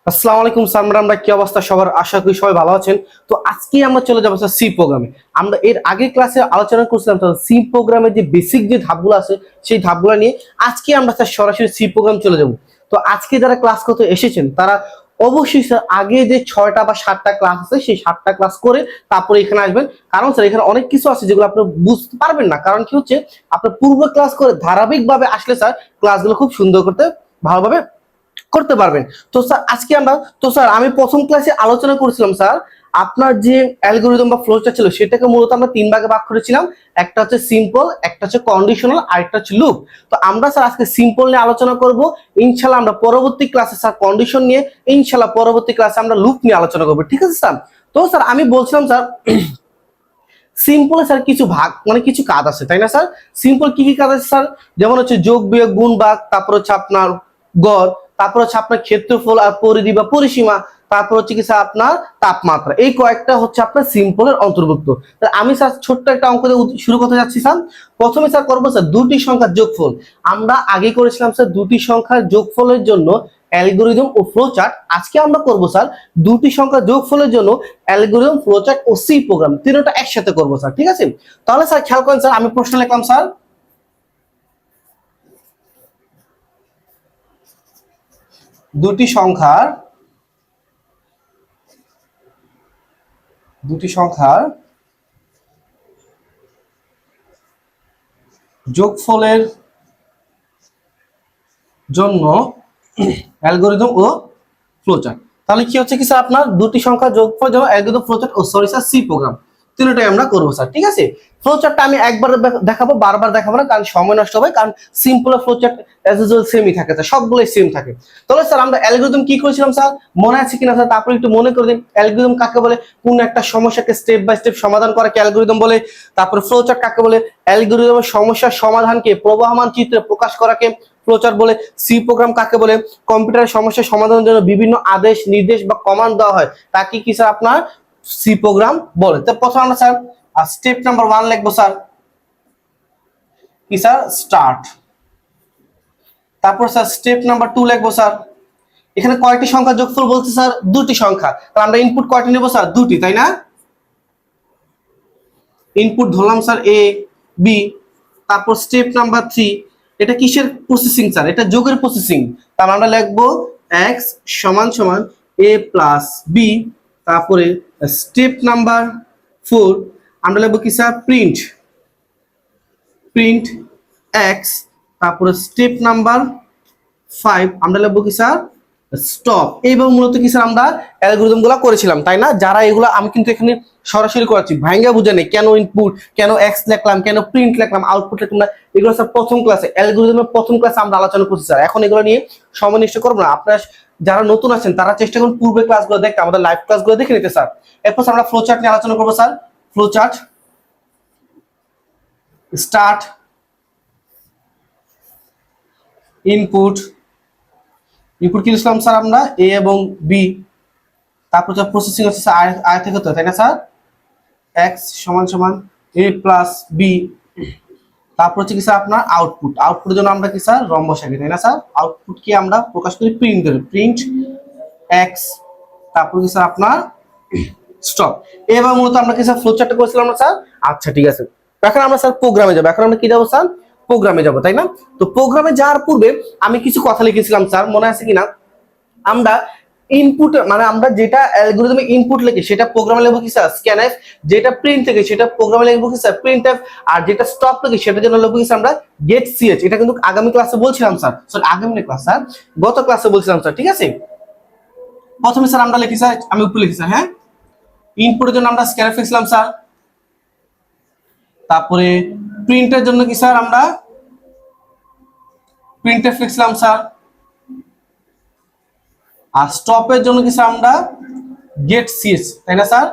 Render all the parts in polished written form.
আসসালামু আলাইকুম স্যার, আমরা কি অবস্থা সবার? আশা করি সবাই ভালো আছেন। তো আজকে আমরা চলে যাবো স্যার সি প্রোগ্রামে। আমরা এর আগের ক্লাসে আলোচনা করছিলাম সি প্রোগ্রামের যে বেসিক যে ধাপগুলো আছে সেই ধাপগুলো নিয়ে। আজকে আমরা স্যার সরাসরি সি প্রোগ্রাম চলে যাব। তো আজকে যারা ক্লাস করতে এসেছেন তারা অবশ্যই স্যার আগে যে 6টা বা 7টা ক্লাস আছে সেই 7টা ক্লাস করে তারপরে এখানে আসবেন। কারণ স্যার এখানে অনেক কিছু আছে যেগুলো আপনি বুঝতে পারবেন না। কারণ কি হচ্ছে, আপনার পূর্ব ক্লাস করে ধারাবাহিকভাবে আসলে স্যার ক্লাসগুলো খুব সুন্দর করতে ভালোভাবে করতে পারবেন। তো স্যার আজকে আমরা স্যার আমি প্রথম ক্লাসে আলোচনা করেছিলাম স্যার আপনার যে অ্যালগরিদম বা ফ্লোচার্ট ছিল সেটাকে মূলত আমরা 3 ভাগে ভাগ করেছিলাম। একটা হচ্ছে সিম্পল, একটা হচ্ছে কন্ডিশনাল, আর একটা হচ্ছে লুপ। তো আমরা স্যার আজকে সিম্পল নিয়ে আলোচনা করব। ইনশাআল্লাহ আমরা পরবর্তী ক্লাসে স্যার কন্ডিশন নিয়ে, ইনশাআল্লাহ পরবর্তী ক্লাসে আমরা লুপ নিয়ে আলোচনা করব। ঠিক আছে স্যার? তো স্যার আমি বলছিলাম স্যার সিম্পলে স্যার কিছু ভাগ মানে কিছু কাজ আছে, তাই না স্যার? সিম্পল কি কি কাজ আছে স্যার? যেমন হচ্ছে যোগ বিয়োগ গুণ ভাগ, তারপর হচ্ছে আপনার গড়, তারপর হচ্ছে আপনার ক্ষেত্রফল আর পরিধি বা পরিসীমা, তারপর হচ্ছে কি স্যার আপনার তাপমাত্রা। এই কয়েকটা হচ্ছে আপনার সিম্পলের অন্তর্ভুক্ত। আমি স্যার ছোট্ট একটা অঙ্ক দিয়ে শুরু করতে যাচ্ছি স্যার। প্রথমে স্যার করবো স্যার দুটি সংখ্যার যোগফল। আমরা আগে করেছিলাম স্যার দুটি সংখ্যার যোগফলের জন্য অ্যালগরিদম ও ফ্লোচার্ট। আজকে আমরা করবো স্যার দুটি সংখ্যার যোগফলের জন্য অ্যালগরিদম, ফ্লোচার্ট ও সি প্রোগ্রাম, তিনটা একসাথে করবো স্যার। ঠিক আছে? তাহলে স্যার খেয়াল করেন স্যার, আমি প্রশ্ন লিখলাম স্যার দুটি সংখ্যার যোগফলের জন্য অ্যালগরিদম ও ফ্লোচার্ট। তাহলে কি হচ্ছে কি স্যার, আপনার দুটি সংখ্যা যোগফল যেমন অ্যালগরিদম, ফ্লোচার্ট ও সরি স্যার সি প্রোগ্রাম, তিনটাই আমরা করবো স্যার। ঠিক আছে? ফ্লোচার্টটা আমি একবার দেখাবো, বারবার দেখাবো না, কারণ সময় নষ্ট হবে। কারণ সিম্পল ফ্লোচার্ট অ্যাজ ইউজুয়াল সেমই থাকে স্যার, সবগুলোই সেম থাকে। তাহলে স্যার আমরা অ্যালগরিদম কি করেছিলাম স্যার, মনে আছে কিনা স্যার? তারপরে একটু মনে করে দিন। অ্যালগরিদম কাকে বলে? কোন একটা সমস্যাকে স্টেপ বাই স্টেপ সমাধান করাকে অ্যালগরিদম বলে। তারপরে ফ্লোচার্ট কাকে বলে? অ্যালগরিদমের সমস্যার সমাধানকে প্রবাহমান চিত্রে প্রকাশ করাকে ফ্লোচার্ট বলে। সি প্রোগ্রাম কাকে বলে? কম্পিউটারের সমস্যা সমাধানের জন্য বিভিন্ন আদেশ, নির্দেশ বা কমান্ড দেওয়া হয় তাকে কি স্যার আপনার সি প্রোগ্রাম বলে। তো প্রথম আমরা স্যার স্টেপ নাম্বার 1 লিখবো স্যার কি স্যার, স্টার্ট। তারপর স্যার স্টেপ নাম্বার 2 লিখবো স্যার, এখানে কয়টি সংখ্যা যোগফল বলতে স্যার? দুটি সংখ্যা। তাহলে আমরা ইনপুট কয়টি নেব স্যার? দুটি, তাই না? ইনপুট ধরলাম স্যার এ, বি। তারপর স্টেপ নাম্বার 3, এটা কিসের প্রসেসিং স্যার? এটা যোগের প্রসেসিং। তাহলে আমরা লিখবো এক্স সমান সমান এ প্লাস বি। তারপরে স্টেপ নাম্বার 4 আমরা লিখবো কি স্যার, প্রিন্ট প্রিন্ট এক্স। তারপরে স্টেপ নাম্বার 5 আমরা লিখবো কি স্যার, স্টপ। এইভাবে মূলত কি স্যার আমরা অ্যালগরিদম গুলো করেছিলাম, তাই না? যারা এগুলো আমি কিন্তু এখানে সরাসরি করাচ্ছি, ভাইঙ্গা বুঝে নেই কেন ইনপুট, কেন এক্স লিখলাম, কেন প্রিন্ট লিখলাম, আউটপুট লিখলাম না। এগুলো স্যার প্রথম ক্লাসে অ্যালগরিদমের প্রথম ক্লাসে আমরা আলোচনা করছি স্যার। এখন এগুলো নিয়ে সময় নষ্ট করবো না। আপনারা যারা নতুন আছেন তারা চেষ্টা করুন পূর্বের ক্লাসগুলো দেখতে, আমাদের লাইভ ক্লাসগুলো দেখে নিতে স্যার। এরপর আমরা ফ্লোচার্ট নিয়ে আলোচনা করবো স্যার। ফ্লোচার্ট স্টার্ট, ইনপুট কি দিলাম স্যার আমরা, এ এবং বি। তারপর যা প্রসেসিং হচ্ছে স্যার আয় থেকে, তো তাই না স্যার? এক্স সমান সমান এ প্লাস বি। তারপর হচ্ছে কি স্যার আপনার আউটপুটের জন্য আমরা কি স্যার রম্বস আঁকি, তাই না স্যার? আউটপুট কি আমরা প্রকাশ করি প্রিন্ট ধরে, প্রিন্ট এক্স। তারপর কি স্যার আপনার স্টপ। এবার মূলত আমরা কি স্যার ফ্লোচার্টটা করেছিলাম না স্যার? আচ্ছা ঠিক আছে, এখন আমরা স্যার প্রোগ্রামে যাবো। এখন আমরা কি যাবো স্যার? প্রোগ্রামে যাবো, তাই না? তো প্রোগ্রামে যাওয়ার পূর্বে আমি কিছু কথা লিখেছিলাম স্যার, মনে আছে কিনা? আমরা ইনপুট মানে আমরা যেটা অ্যালগরিদমে ইনপুট লিখি সেটা প্রোগ্রামে লিখবো কি স্যার, স্ক্যানএফ। যেটা প্রিন্ট থেকে সেটা প্রোগ্রামে লিখবো কি স্যার, প্রিন্টএফ। আর যেটা স্টপ লিখি সেটার জন্য লিখবো কি স্যার আমরা গেট সিএচ। এটা কিন্তু আগামী ক্লাসে বলছিলাম স্যার, সরি আগামী ক্লাস স্যার, গত ক্লাসে বলছিলাম স্যার। ঠিক আছে? প্রথমে স্যার আমরা লিখি স্যার, আমি উপরে লিখি স্যার, হ্যাঁ। ইনপুটের জন্য আমরা স্ক্যানএফ লিখলাম স্যার। তারপরে প্রিন্টের জন্য কি স্যার আমরা প্রিন্টএফ লিখলাম স্যার। আর স্টপের জন্য কি স্যার আমরা গেট সিএচ, তাই না স্যার?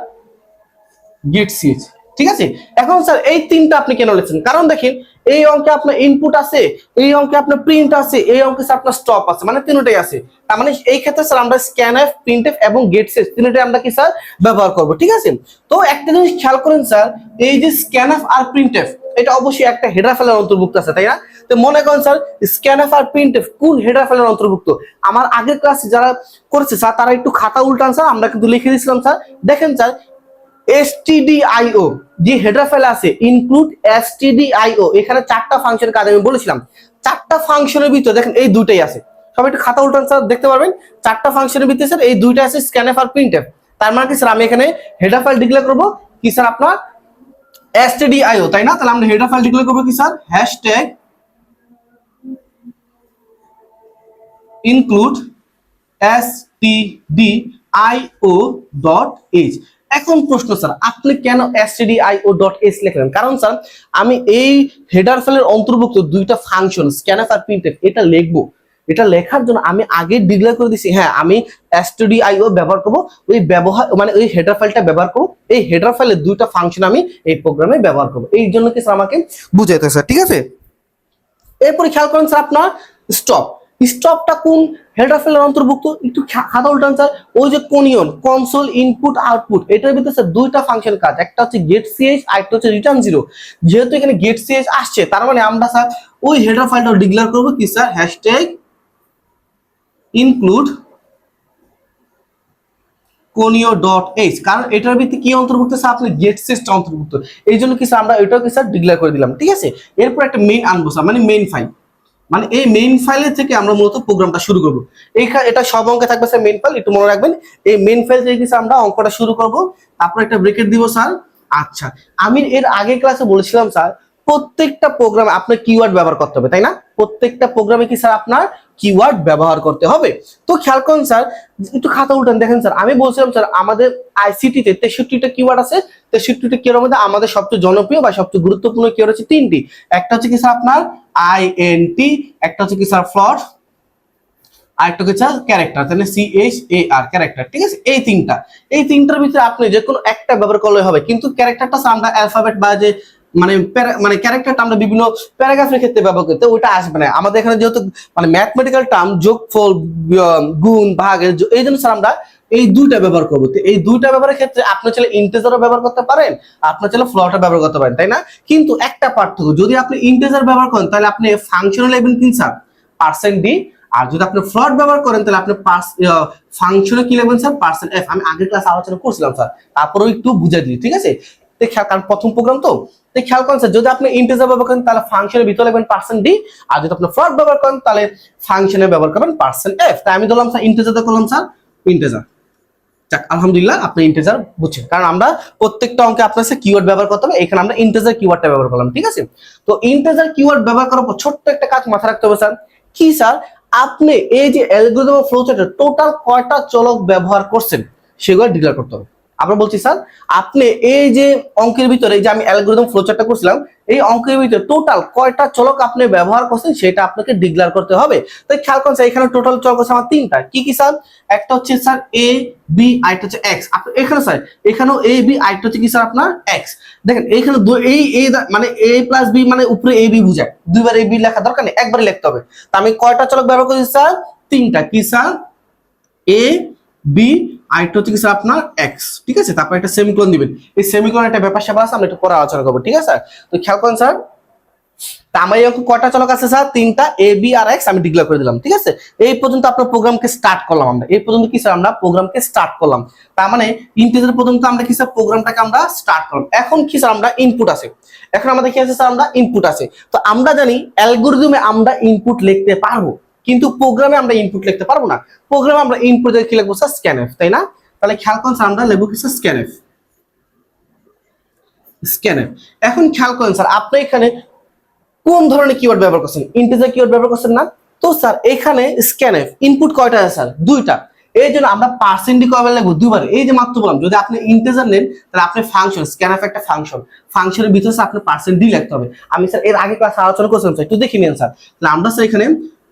Gate CH. ঠিক আছে? এখন স্যার এই তিনটা আপনি কেন লিখছেন? কারণ দেখেন এই অঙ্কে আপনার ইনপুট আছে, এই অঙ্কে আপনার প্রিন্ট আছে, এই অঙ্কে স্যার আপনার স্টপ আছে, মানে তিনটাই আছে। তার মানে এই ক্ষেত্রে স্যার আমরা স্ক্যানএফ, প্রিন্টএফ এবং গেট সিএচ তিনটাই আমরা কি স্যার ব্যবহার করব। ঠিক আছে? তো একটা জিনিস খেয়াল করেন স্যার, এই যে স্ক্যানএফ আর প্রিন্টএফ এটা অবশ্যই একটা হেডার ফাইলের অন্তর্ভুক্ত আছে, তাই না? তো মনে করেন স্যার স্ক্যানএফ আর প্রিন্টএফ কোন হেডার ফাইলের অন্তর্ভুক্ত? আমার আগের ক্লাসে যারা করেছে স্যার তারা একটু খাতা উল্টান স্যার, আমরা কিন্তু লিখে দিয়েছিলাম স্যার। দেখেন স্যার stdio যে হেডার ফাইল আছে ইনক্লুড stdio, এখানে 4টা ফাংশন কাজ আমি বলেছিলাম। 4টা ফাংশনের ভিতরে দেখেন এই দুইটাই আছে। সবাই একটু খাতা উল্টান স্যার, দেখতে পারবেন 4টা ফাংশনের ভিতরে স্যার এই দুইটা আছে, স্ক্যানএফ আর প্রিন্টএফ। তার মানে কি স্যার আমি এখানে হেডার ফাইল ডিক্লেয়ার করব কি স্যার আপনার stdio, তাই না? তাহলে আমরা হেডার ফাইল ডিক্লেয়ার করব কি স্যার হ্যাশট্যাগ include stdio.h। এখন প্রশ্ন স্যার আপনি কেন stdio.h লিখলেন? কারণ স্যার আমি এই হেডার ফাইলের অন্তর্ভুক্ত দুইটা ফাংশন স্ক্যানএফ আর প্রিন্টএফ এটা লিখবো। এটা লেখার জন্য আমি আগে ডিক্লেয়ার করে দিছি হ্যাঁ আমি stdio ব্যবহার করব, ওই ব্যবহার মানে ওই হেডার ফাইলটা ব্যবহার করব, এই হেডার ফাইলের দুইটা ফাংশন আমি এই প্রোগ্রামে ব্যবহার করব। এই জন্য কি স্যার আমাকে বুঝাইতে স্যার, ঠিক আছে? এরপরে খেয়াল করেন স্যার আপনার স্টপ, স্টপটা কোন হেডার ফাইলের অন্তর্ভুক্ত? একটু খাতা উল্টান স্যার। ওই যে কোনিয়ন কনসোল ইনপুট আউটপুট, এটার ভিতরে স্যার দুইটা ফাংশন কাজ, একটা হচ্ছে গেট সিএইচ আর একটা হচ্ছে রিটার্ন জিরো। যেহেতু এখানে গেট সিএইচ আসছে তার মানে আমরা স্যার ওই হেডার ফাইলটা ডিক্লেয়ার করব কি স্যার হ্যাশট্যাগ ইনক্লুড conio.h, কারণ এটার ভিতরে কি অন্তর্ভুক্ত স্যার আপনি গেট সিএইচটা অন্তর্ভুক্ত। এই জন্য কি স্যার আমরা এটাও কি স্যার ডিক্লেয়ার করে দিলাম, ঠিক আছে? এরপর একটা মেইন আনবো স্যার, মানে মেইন ফাইল, মানে এই মেইন ফাইলের থেকে আমরা মূলত প্রোগ্রামটা শুরু করব। এটা সব অঙ্কে থাকবে স্যার মেইন ফাইল, একটু মনে রাখবেন। এই মেইন ফাইল থেকে স্যার আমরা অঙ্কটা শুরু করব, তারপর একটা ব্রেকেট দিব স্যার। আচ্ছা আমি এর আগে ক্লাসে বলেছিলাম স্যার প্রত্যেকটা প্রোগ্রামে আপনার কিওয়ার্ড ব্যবহার করতে হবে, তাই না? প্রত্যেকটা প্রোগ্রামে কি স্যার আপনার কিওয়ার্ড ব্যবহার করতে হবে। তো খেয়াল করুন স্যার, একটু খাতা উল্টান। দেখেন স্যার আমি বলছিলাম স্যার আমাদের আইসিটিতে 63টা কিওয়ার্ড আছে। 63টা কিওয়ার্ডের মধ্যে আমাদের সবচেয়ে জনপ্রিয় বা সবচেয়ে গুরুত্বপূর্ণ কিওয়ার্ড হচ্ছে 3টি। একটা হচ্ছে কি স্যার আপনার আইএনটি, একটা হচ্ছে কি স্যার ফ্লট, আর একটা হচ্ছে ক্যারেক্টার, তাহলে CHAR ক্যারেক্টার, ঠিক আছে? এই তিনটার ভিতরে আপনি যে কোনো একটা ব্যবহার করলে হবে, কিন্তু ক্যারেক্টারটা আমরা অ্যালফাবেট বা যে মানে ক্যারেক্টারটা আমরা বিভিন্ন প্যারাগ্রাফের ক্ষেত্রে ব্যবহার করতে, ওইটা আসবে না আমাদের এখানে, যেহেতু মানে ম্যাথমেটিক্যাল টার্ম যোগফল গুণ ভাগ, এই জন্য স্যার আমরা এই দুইটা ব্যবহার করবো। তো এই দুইটা ব্যবহারের ক্ষেত্রে আপনি চাইলে ইন্টিজারও ব্যবহার করতে পারেন, আপনার চাইলে ফ্লোটও ব্যবহার করতে পারেন, তাই না? কিন্তু একটা পার্থক্য, যদি আপনি ইন্টিজার ব্যবহার করেন তাহলে আপনি ফাংশনাল লিখবেন কি স্যার %d, আর যদি আপনি ফ্লোট ব্যবহার করেন তাহলে আপনি ফাংশনে কি লিখবেন স্যার %f। আমি আগের ক্লাসে আলোচনা করছিলাম স্যার, তারপরেও একটু বুঝাই দিই, ঠিক আছে? কারণ প্রথম প্রোগ্রাম তো খেয়াল করেন স্যার, যদি আপনি ইন্টিজার ব্যবহার করেন তাহলে ফাংশনের ভিতরে লিখবেন %d, আর যদি আপনি ফ্লোট ব্যবহার করেন তাহলে ফাংশনে ব্যবহার করবেন %f। তাই আমি ধরলাম স্যার ইন্টিজারটা করলাম স্যার ইন্টিজার। যাক আলহামদুলিল্লাহ আপনি ইন্টিজার বুঝছেন, কারণ আমরা প্রত্যেকটা অঙ্কে আপনার সাথে কিওয়ার্ড ব্যবহার করতে হবে, এখানে আমরা ইন্টিজার কিওয়ার্ডটা ব্যবহার করলাম, ঠিক আছে? তো ইন্টিজার কিওয়ার্ড ব্যবহার করার পর ছোট্ট একটা কাজ মাথায় রাখতে হবে স্যার, কি স্যার আপনি এই যে অ্যালগরিদম অফ ফ্লোচার্টে টোটাল কয়টা চলক ব্যবহার করছেন সেগুলো ডিক্লেয়ার করতে হবে। আমরা বলছি স্যার আপনি এই যে অঙ্কের ভিতরে যে আমি অ্যালগরিদম ফ্লোচার্টটা করছিলাম, এই অঙ্কের ভিতরে টোটাল কয়টা চলক আপনি ব্যবহার করছেন সেটা আপনাকে ডিক্লেয়ার করতে হবে। তো খেয়াল করুন স্যার এখানে টোটাল চলক আছে আমার 3টা। কি কি স্যার? একটা হচ্ছে স্যার a b, আরেকটা হচ্ছে x। আপনি এখানে স্যার এখানেও a b, আরেকটা হচ্ছে কি স্যার আপনার x। দেখেন এইখানে এই মানে a প্লাস b মানে উপরে a b বুঝায়, দুইবার a b লেখা দরকার নেই, একবারই লিখতে হবে। তো আমি কয়টা চলক ব্যবহার করেছি স্যার? 3টা। কি স্যার? a b, আরেকটা হচ্ছে কি স্যার আপনার x, ঠিক আছে? তারপর একটা সেমিকোলন দিবেন। এই সেমিকোলন একটা ব্যাপার স্যাপার আছে, আমরা একটু পরে আলোচনা করবো, ঠিক আছে? তো খেয়াল করেন স্যার আমার এই অঙ্ক কয়টা চলক আছে স্যার? 3টা, a b আর x আমি ডিক্লেয়ার করে দিলাম, ঠিক আছে? এই পর্যন্ত আপনার প্রোগ্রামকে স্টার্ট করলাম আমরা, এই পর্যন্ত কি স্যার আমরা প্রোগ্রামকে স্টার্ট করলাম। তার মানে ইন্টিজার পর্যন্ত আমরা কি স্যার প্রোগ্রামটাকে আমরা স্টার্ট করলাম। এখন কি স্যার আমরা ইনপুট আছে, এখন আমাদের কি আছে স্যার? আমরা ইনপুট আছে। তো আমরা জানি অ্যালগরিদমে আমরা ইনপুট লিখতে পারবো, কিন্তু প্রোগ্রামে আমরা ইনপুট লিখতে পারবো না। প্রোগ্রামে আমরা ইনপুট কি লিখবো স্যার? স্ক্যানএফ, তাই না? তাহলে খেয়াল করেন স্যার আমরা লিখবো কি স্যার? স্ক্যানএফ। এখন খেয়াল করেন স্যার আপনি এখানে কোন ধরনের কিওয়ার্ড ব্যবহার করছেন? ইন্টিজার কিওয়ার্ড ব্যবহার করছেন না? তো স্যার এখানে স্ক্যানএফ ইনপুট কয়টা আছে স্যার? 2টা। এই জন্য আমরা %d কয়বার লিখবো? 2বার। এই যে মাত্র বললাম যদি আপনি ইন্টিজার নেন তাহলে আপনি ফাংশন, স্ক্যানএফ একটা ফাংশন, ফাংশনের ভিতরে আপনি %d লিখতে হবে। আমি স্যার এর আগে ক্লাসে আলোচনা করছিলাম স্যার, একটু দেখে নিন স্যার। তাহলে আমরা স্যার এখানে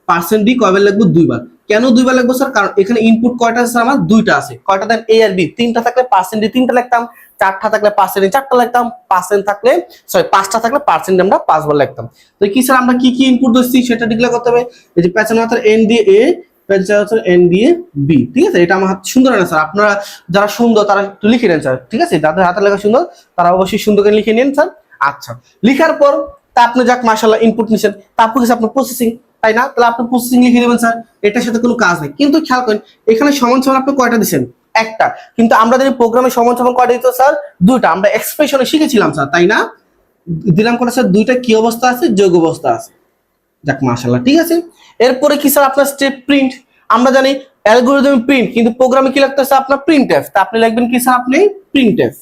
%d কয়বার লিখবো? 2বার। কেন 2বার লিখবো স্যার? কারণ এখানে ইনপুট কয়টা আছে আমার? 2টা আছে। কয়টা দেন? a R b। 3টা থাকলে %d 3টা লিখতাম, 4টা থাকলে %d 4টা লিখতাম, 5টা থাকলে আমরা 5বার লিখতাম। তো কি স্যার আমরা কি কি ইনপুট দিচ্ছি সেটা ডিক্লেয়ার করতে হবে। এই যে প্যাচানোটার n দিয়ে a, প্যাচানোটার n দিয়ে b, ঠিক আছে? এটা আমার হাতে সুন্দর না স্যার, আপনারা যারা সুন্দর তারা একটু লিখে নেন স্যার, ঠিক আছে? যাদের হাতে লেখা সুন্দর তারা অবশ্যই সুন্দর করে লিখে নেন স্যার। আচ্ছা লিখার পর তা আপনি যাক মাশাআল্লাহ ইনপুট নিছেন, তারপর কিছু আপনার প্রসেসিং, তাই না? তাহলে আপনি প্রসেসিং লিখে দেবেন স্যার, এটার সাথে কোনো কাজ নেই। কিন্তু খেয়াল করেন এখানে সমান সমান আপনি কয়টা দিচ্ছেন? একটা। কিন্তু আমরা জানি প্রোগ্রামে সমান সমান কয়টা দিত স্যার? দুইটা। আমরা এক্সপ্রেশনে শিখেছিলাম স্যার, তাই না? দিলাম কটা স্যার? দুইটা কি অবস্থা আছে? যোগ অবস্থা আছে। যাক মাশাআল্লাহ, ঠিক আছে। এরপরে কি স্যার আপনার স্টেপ প্রিন্ট। আমরা জানি অ্যালগরিদম প্রিন্ট, কিন্তু প্রোগ্রামে কি লাগতেছে আপনার? প্রিন্টএফ। তা আপনি লিখবেন কি স্যার? আপনি প্রিন্টএফ।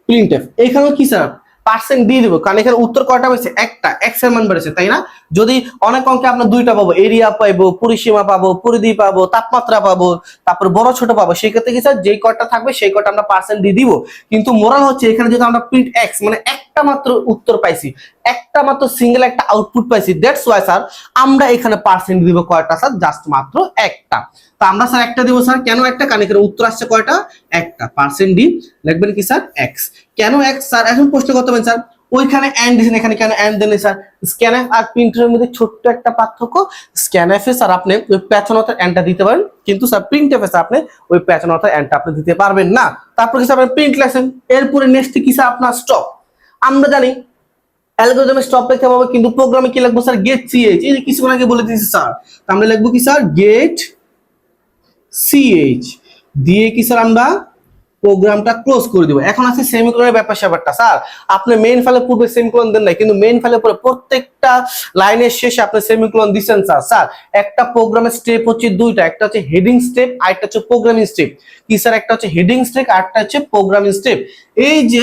প্রিন্টএফ এখানেও কি স্যার? পার্সেন্ট দিয়ে দিব, কারণ এখানে উত্তর কয়টা হয়েছে? একটা। এক্স এর মান বেড়েছে, তাই না? যদি অনেক অঙ্কে আমরা দুইটা পাবো, এরিয়া পাবো, পরিসীমা পাবো, পরিধি পাবো, তাপমাত্রা পাবো, তারপর বড় ছোট পাবো, সেই ক্ষেত্রে কি স্যার যেই কয়টা থাকবে সেই কয়টা আমরা পার্সেন্ট দিয়ে দিব। কিন্তু মোরাল হচ্ছে এখানে যদি আমরা প্রিন্ট এক্স মানে একটা মাত্র উত্তর পাইছি, একটা মাত্র সিঙ্গেল একটা আউটপুট পাইছি, দ্যাটস ওয়াই স্যার আমরা এখানে পার্সেন্ট দিব কয়টা স্যার? জাস্ট মাত্র একটা। তো আমরা স্যার একটা দিব স্যার, কেন একটা? কারণ এখানে উত্তর আসছে কয়টা? একটা। পার্সেন্ট ডি লিখবেন কি স্যার? এক্স। কেন এক্স স্যার? এখন প্রশ্ন করতে পারেন স্যার ওইখানে এন্ড দিছেন, এখানে কেন এন্ড দেন স্যার? স্ক্যানএফ আর প্রিন্টের মধ্যে ছোট্ট একটা পার্থক্য। স্ক্যানএফে স্যার আপনি ওই পেছনতার এন্ডটা দিতে পারেন, কিন্তু স্যার প্রিন্টএফে স্যার আপনি ওই পেছনতার এন্ডটা আপনি দিতে পারবেন না। তারপর কি স্যার আপনি প্রিন্ট লেখেন, এরপরে নেক্সট কি স্যার আপনার স্টপ। আমরা জানি অ্যালগরিদমে স্টপ লিখতে হবে, কিন্তু প্রোগ্রামে কি লিখবো স্যার? Gate CH. এই যে কিছুক্ষণ আগে বলে দিয়েছি স্যার, আমরা লিখবো কি স্যার? গেট সিএইচ দিয়ে কি স্যার আমরা প্রোগ্রামটা ক্লোজ করে দিব। এখন আছে সেমিকোলনের ব্যাপারটা স্যার, আপনি মেইন ফাইলের পূর্বে সেমিকোলন দেন নাই, কিন্তু মেইন ফাইলের পরে প্রত্যেকটা লাইনের শেষে আপনি সেমিকোলন দিবেন স্যার। স্যার একটা প্রোগ্রামের স্টেপ হচ্ছে দুইটা, একটা হচ্ছে হেডিং স্টেপ আর একটা হচ্ছে প্রোগ্রামিং স্টেপ। কি স্যার? একটা হচ্ছে হেডিং স্টেপ আর একটা হচ্ছে প্রোগ্রামিং স্টেপ। এই যে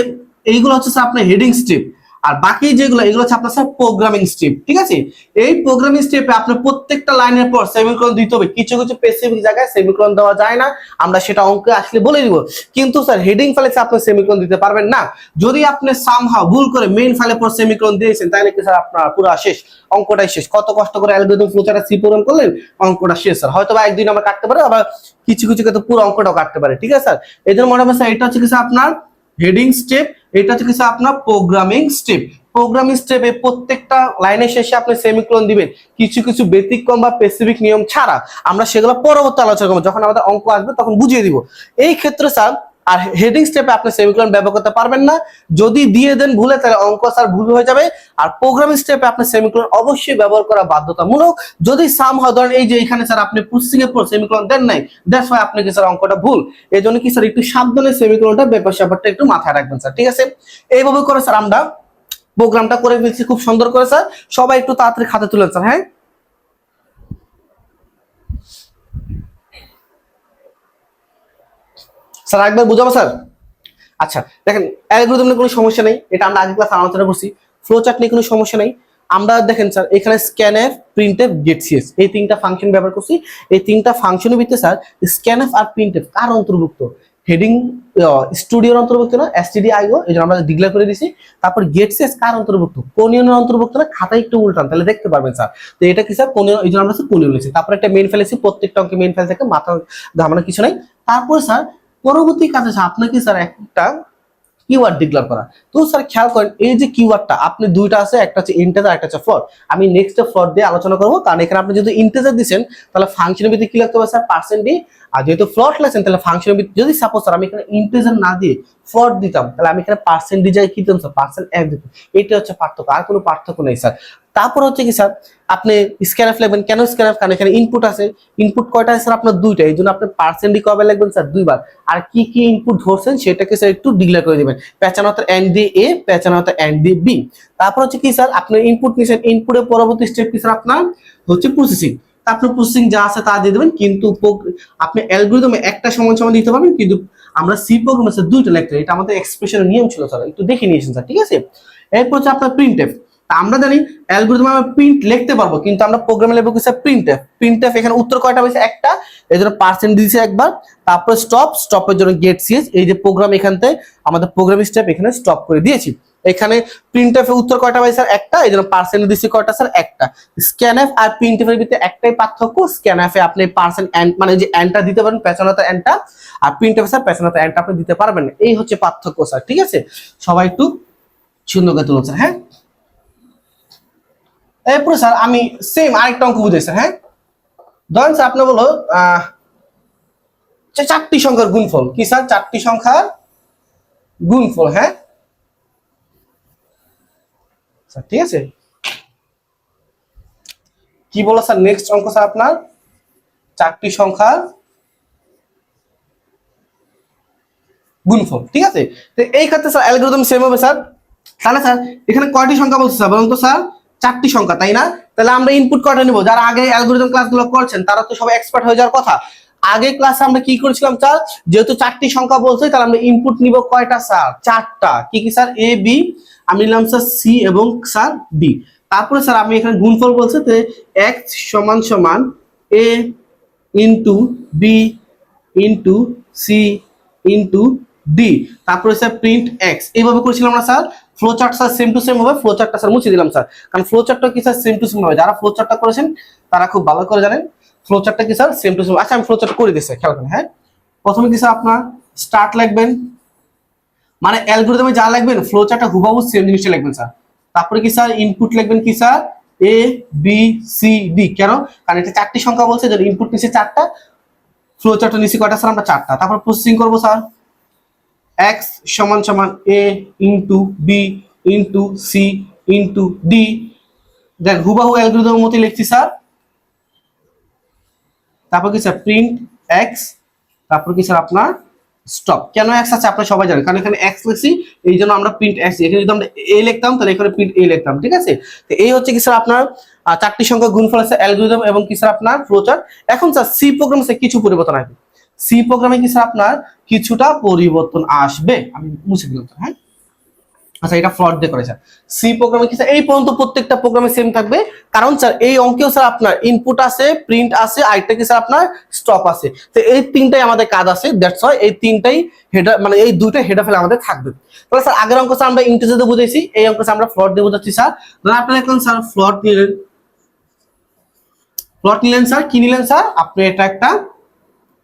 এইগুলো হচ্ছে স্যার আপনার হেডিং স্টেপ, আর বাকি যেগুলো এগুলো হচ্ছে আপনার স্যার প্রোগ্রামিং স্টেপ, ঠিক আছে? এই প্রোগ্রামিং স্টেপে আপনার প্রত্যেকটা লাইনের পর সেমিকোলন দিতে হবে। কিছু কিছু স্পেসিফিক জায়গায় সেমিকোলন দেওয়া যায় না, আমরা সেটা অঙ্কে আসলে বলে দিব। কিন্তু স্যার হেডিং ফাইলে আপনি সেমিকোলন দিতে পারবেন না। যদি আপনি সামহাউ ভুল করে মেইন ফাইলের পর সেমিকোলন দিয়েছেন, তাহলে কি স্যার আপনার পুরো শেষ, অঙ্কটাই শেষ। কত কষ্ট করে অ্যালগরিদম ফ্লোচার্ট সি প্রোগ্রাম করলেন, অঙ্কটা শেষ স্যার। হয়তো বা একদিন আমরা কাটতে পারে, আবার কিছু কিছু ক্ষেত্রে পুরো অঙ্কটাও কাটতে পারে, ঠিক আছে স্যার? এই জন্য মনে হয় স্যার এটা হচ্ছে কি স্যার আপনার হেডিং স্টেপ, এটা হচ্ছে কি স্যার আপনার প্রোগ্রামিং স্টেপ। প্রোগ্রামিং স্টেপে প্রত্যেকটা লাইনের শেষে আপনি সেমিকোলন দিবেন, কিছু কিছু ব্যতিক্রম বা স্পেসিফিক নিয়ম ছাড়া। আমরা সেগুলো পরবর্তী আলোচনা করব, যখন আমাদের অঙ্ক আসবে তখন বুঝিয়ে দিব। এই ক্ষেত্রে স্যার আর হেডিং স্টেপে আপনি সেমিকোলন ব্যবহার করতে পারবেন না। যদি দিয়ে দেন ভুলে, তাহলে অঙ্ক স্যার ভুল হয়ে যাবে। আর প্রোগ্রামিং স্টেপে আপনি সেমিকোলন অবশ্যই ব্যবহার করা বাধ্যতামূলক। যদি সাম হয়, ধরেন এই যে এখানে স্যার আপনি পুসিং এর পর সেমিকোলন দেন নাই, দ্যাটস ওয়াই আপনি কি স্যার অঙ্কটা ভুল। এই জন্য কি স্যার একটু সাবধানে সেমিকোলনটা ব্যাপারটা একটু মাথায় রাখবেন স্যার, ঠিক আছে? এইভাবে করে স্যার আমরা প্রোগ্রামটা করে ফেলছি খুব সুন্দর করে স্যার। সবাই একটু তাড়াতাড়ি খাতা তুলেন স্যার। হ্যাঁ স্যার একবার বুঝাবো স্যার? আচ্ছা দেখেন, অ্যালগরিদম নিয়ে কোনো সমস্যা নেই, এটা আমরা আগের ক্লাসে আলোচনা করছি। ফ্লো চার্ট নিয়ে কোনো সমস্যা নেই। আমরা দেখেন স্যার এখানে স্ক্যানএফ, প্রিন্টএফ, গেটসিএস এই তিনটা ফাংশন ব্যবহার করছি। এই তিনটা ফাংশনের ভিতরে স্যার স্ক্যানএফ আর প্রিন্টএফ কার অন্তর্ভুক্ত? হেডিং স্টুডিওর অন্তর্ভুক্ত না, এসটিডিআইও, এই জন্য আমরা ডিক্লেয়ার করে দিছি। তারপর গেটসিএস কার অন্তর্ভুক্ত? কোনিয়নের অন্তর্ভুক্ত না? খাতায় একটু উল্টান তাহলে দেখতে পারবেন স্যার। তো এটা কি স্যার কোনিয়ন, এই জন্য আমরা কোনিয়ন লিখছি। তারপর একটা মেইন ফাইল আছে, প্রত্যেকটা অঙ্কে মেইন ফাইল থেকে মাথা ঘামানোর কিছু নাই। তারপর স্যার পরবর্তী কাজে আপনাকে স্যার একটা কিওয়ার্ড ডিক্লেয়ার করা। তো স্যার খেয়াল করেন এই যে কিওয়ার্ডটা আপনি দুইটা আছে, একটা হচ্ছে ইন্টিজার আর একটা হচ্ছে ফ্লোট। আমি নেক্সট ফ্লোট দিয়ে আলোচনা করব, কারণ এখানে আপনি যদি ইন্টিজার দিবেন তাহলে ফাংশনের ভিতরে কি লিখতে হবে স্যার? Percent D. আর যেহেতু ফ্লোট লেখেন তাহলে ফাংশনের ভিতরে যদি সাপোজ স্যার আমি এখানে ইন্টিজার না দিয়ে ফ্লোট দিতাম, তাহলে আমি এখানে পার্সেন্ট ডি যাই কি দিতাম স্যার? পার্সেন্ট এফ দিতাম। এটা হচ্ছে পার্থক্য, আর কোনো পার্থক্য নেই স্যার। তারপর হচ্ছে কি স্যার আপনি স্ক্যানএফ লিখবেন, কেন স্ক্যানএফ? কারণ এখানে ইনপুট আছে। ইনপুট কয়টা আছে স্যার? আপনার দুইটা, এই জন্য আপনি পার্সেন্ট ডি কবে লিখবেন স্যার? দুইবার। আর কি কি ইনপুট ধরছেন সেটাকে স্যার একটু ডিক্লেয়ার করে দিবেন। পেছানোতে এন্ড দিয়ে এ, পেছানোতে এন্ড দিয়ে বি। তারপর হচ্ছে কি স্যার আপনি ইনপুট নিছেন, ইনপুটের পরবর্তী স্টেপ কি স্যার আপনার? হচ্ছে প্রসেসিং। আপনার প্রসেসিং যা আছে তা দিয়ে দেবেন, কিন্তু আপনি অ্যালগরিদমে একটা সমান সমান দিতে পারবেন, কিন্তু আমরা সি প্রোগ্রামে স্যার দুইটা লিখতে হয়। এটা আমাদের এক্সপ্রেশনের নিয়ম ছিল স্যার, একটু দেখে নিয়েছেন স্যার, ঠিক আছে? এরপর হচ্ছে আপনার প্রিন্টএফ। আমরা জানি অ্যালগরিদমে আমরা প্রিন্ট লিখতে পারবো, কিন্তু আমরা প্রোগ্রামে লিখবো কি স্যার? প্রিন্টএফ। প্রিন্টএফ এখানে উত্তর কয়টা হয়েছে? একটা, এই জন্য পার্সেন্ট দিয়েছে একবার। তারপর স্টপ, স্টপের জন্য গেট সিএস। এই যে প্রোগ্রাম এখান থেকে আমাদের প্রোগ্রামিং স্টেপ এখানে স্টপ করে দিয়েছি। এখানে প্রিন্টএফ এর উত্তর কয়টা হয়েছে স্যার? একটা, এই জন্য পার্সেন্ট দিয়েছি কয়টা স্যার? একটা। স্ক্যানএফ আর প্রিন্টএফ এর ভিতরে একটাই পার্থক্য, স্ক্যানএফ এ আপনি পার্সেন্ট এন্ড মানে যে এন্ডটা দিতে পারেন পেছনাতে এন্ডটা, আর প্রিন্টএফ স্যার পেছনাতে এন্ডটা আপনি দিতে পারবেন না। এই হচ্ছে পার্থক্য স্যার, ঠিক আছে? সবাই একটু সুন্দর করে তুলুন স্যার। হ্যাঁ এরপরে স্যার আমি সেম আরেকটা অঙ্ক বুঝাই স্যার। হ্যাঁ ধরেন স্যার আপনি বলো চারটি সংখ্যার গুণফল। কি স্যার? চারটি সংখ্যার গুণফল। হ্যাঁ ঠিক আছে, কি বলো স্যার নেক্সট অঙ্ক স্যার আপনার চারটি সংখ্যার গুণফল। ঠিক আছে, তো এই ক্ষেত্রে স্যার অ্যালগরিদম সেম হবে স্যার। তাহলে স্যার এখানে কয়টি সংখ্যা বলছে স্যার বলুন তো স্যার? চারটি সংখ্যা, তাই না? তাহলে আমরা ইনপুট কয়টা নিব? যারা আগে অ্যালগরিদম ক্লাসগুলো করছেন তারা তো সবাই এক্সপার্ট হয়ে যাওয়ার কথা। আগে ক্লাসে আমরা কি করেছিলাম স্যার? যেহেতু চারটি সংখ্যা বলছে তাহলে আমরা ইনপুট নিব কয়টা স্যার? চারটা। কি কি স্যার? এ বি, আমি নিলাম স্যার সি এবং স্যার ডি। তারপরে স্যার আমি এখানে গুণফল বলছে যে এক্স সমান সমান A into B into C into D, তারপরে স্যার প্রিন্ট এক্স। এইভাবে করেছিলাম না sir? Flow chart sir same to same হবে। ফ্লো চার্টটা স্যার মুছে দিলাম স্যার, কারণ ফ্লো চার্টটা কি স্যার সেম টু সেম হবে। যারা ফ্লো চার্টটা করেছেন তারা খুব ভালো করে জানেন ফ্লো চার্টটা কি স্যার সেম টু সেম। আচ্ছা আমি ফ্লো চার্ট করে দিচ্ছি, খেয়াল করেন। হ্যাঁ, প্রথমে কি স্যার আপনার স্টার্ট লিখবেন, মানে অ্যালগরিদমে যা লিখবেন ফ্লো চার্টটা হুবহু সেম জিনিসটা লিখবেন স্যার। তারপরে কি স্যার ইনপুট লিখবেন কি sir? A B C D. কেন? কারণ এটা চারটি সংখ্যা বলছে, যদি ইনপুট নিচে চারটা, ফ্লো চার্টটা নিচে কয়টা স্যার? আমরা চারটা। তারপর প্রসেসিং করবো স্যার এক্স সমান সমান A into B into C into D. Then হুবাহু অ্যালগরিদমের মতো লিখছি স্যার। তারপর কি স্যার প্রিন্ট এক্স, তারপর কি স্যার আপনার স্টপ। কেন এক্স আছে আপনারা সবাই জানেন, কারণ এখানে এক্স লিখছি এই জন্য আমরা প্রিন্ট এক্স। এখানে যদি আমরা এ লিখতাম তাহলে এখানে প্রিন্ট এ লিখতাম। ঠিক আছে, তো এই হচ্ছে কি স্যার আপনার চারটি সংখ্যা গুণফল আছে অ্যালগরিদম এবং কি স্যার আপনার ফ্লোচার্ট। এখন স্যার সি প্রোগ্রামে কিছু পরিবর্তন আসবে। সি প্রোগ্রামে কি স্যার আপনার কিছুটা পরিবর্তন আসবে। আমি মুছে দিলাম। হ্যাঁ, আচ্ছা এটা ফ্লট দিয়ে করেছে। সি প্রোগ্রামে কি স্যার এই পর্যন্ত প্রত্যেকটা প্রোগ্রামে সেম থাকবে, কারণ স্যার এই অঙ্কেও স্যার আপনার ইনপুট আছে, প্রিন্ট আছে, আরেকটা কি স্যার আপনার স্টপ আছে। তো এই তিনটাই আমাদের কাজ আছে, দ্যাটস ওয়াই এই তিনটাই হেডার, মানে এই দুইটা হেডার ফেলে আমাদের থাকবে। তাহলে স্যার আগের অঙ্ক স্যার আমরা ইন্টিজার দিয়ে বুঝাইছি, এই অঙ্ক স্যার আমরা ফ্লট দিয়ে বুঝাচ্ছি স্যার। ধরুন আপনারা এখন স্যার ফ্লট নিলেন, স্যার কি নিলেন স্যার? আপনি এটা একটা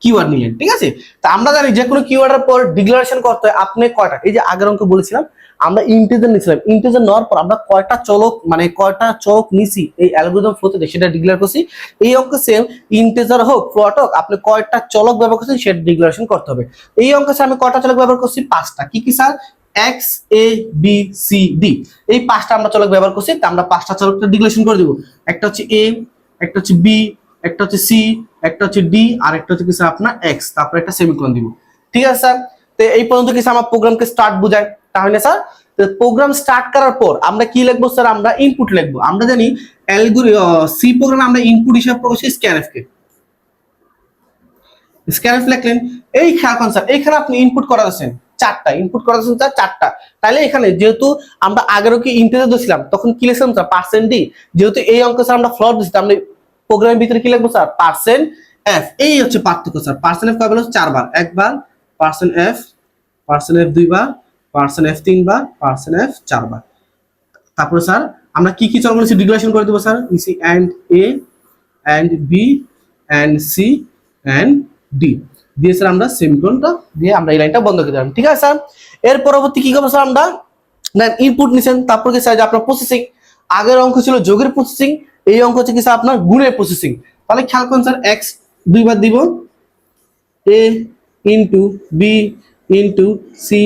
কিওয়ার্ড নিলেন। ঠিক আছে, তা আমরা জানি যে কোনো কিওয়ার্ডের পর ডিক্লারেশন করতে হয় আপনি কয়টা, এই যে আগের অঙ্ক বলেছিলাম আমরা ইন্টিজার নিছিলাম, ইন্টিজার নেওয়ার পর আমরা কয়টা চলক, মানে কয়টা চলক নিছি এই অ্যালগরিদম ফ্লোতে সেটা ডিক্লেয়ার করছি। এই অঙ্ক সেম, ইন্টিজার হোক ফ্লোট হোক, আপনি কয়টা চলক ব্যবহার করছেন সেটা ডিক্লারেশন করতে হবে। এই অঙ্কে স্যার আমি কয়টা চলক ব্যবহার করছি? পাঁচটা। কি কি sir? X A B C D, এই পাঁচটা আমরা চলক ব্যবহার করছি। তা আমরা পাঁচটা চলকটা ডিক্লারেশন করে দিব। একটা হচ্ছে এ, একটা হচ্ছে বি, একটা হচ্ছে সি, একটা হচ্ছে ডি, আর একটা হচ্ছে কি স্যার আপনার এক্স, তারপর একটা সেমিকোলন দিব। ঠিক আছে স্যার, তো এই পর্যন্ত কি স্যার আমার প্রোগ্রামকে স্টার্ট বুঝায়? তাহলে স্যার প্রোগ্রাম স্টার্ট করার পর আমরা কি লিখবো স্যার? আমরা ইনপুট লিখবো। আমরা জানি সি প্রোগ্রামে আমরা ইনপুট হিসেবে প্রকাশ করি স্ক্যানএফ কে। স্ক্যানএফ লিখলেন, এই খেয়াল করেন স্যার এখানে আপনি ইনপুট করা যাচ্ছেন চারটা, ইনপুট করা যাচ্ছেন স্যার চারটা। তাহলে এখানে যেহেতু আমরা আগেরও কি ইন্টিজার দিয়েছিলাম তখন কি লিখছিলাম স্যার? Percent D. যেহেতু এই অঙ্ক স্যার আমরা ফ্লট দিচ্ছি, আমরা প্রোগ্রামের ভিতরে কি লিখবো স্যার? Percent F. এই হচ্ছে পার্থক্য স্যার। পার্সেন্ট এফ কয়বার? চারবার। একবার পার্সেন্ট এফ, পার্সেন্ট এফ দুইবার, পার্সেন্ট এফ তিনবার, পার্সেন্ট এফ চারবার। তারপরে স্যার আমরা কি কি চলগুলো ডিক্লারেশন করে দেবো স্যার? নিচে and A and B and C and D দিয়ে স্যার আমরা সেমিকোলনটা দিয়ে আমরা এই লাইনটা বন্ধ করে দিলাম। ঠিক আছে স্যার, এর পরবর্তী কি করবো স্যার? আমরা ইনপুট নিছেন, তারপর কি স্যার আপনার প্রসেসিং। আগের অঙ্ক ছিল যোগের প্রসেসিং, এই অঙ্ক হচ্ছে কি স্যার আপনার গুণের প্রসেসিং। তাহলে খেয়াল করুন স্যার এক্স দুইবার দিব, A into B into C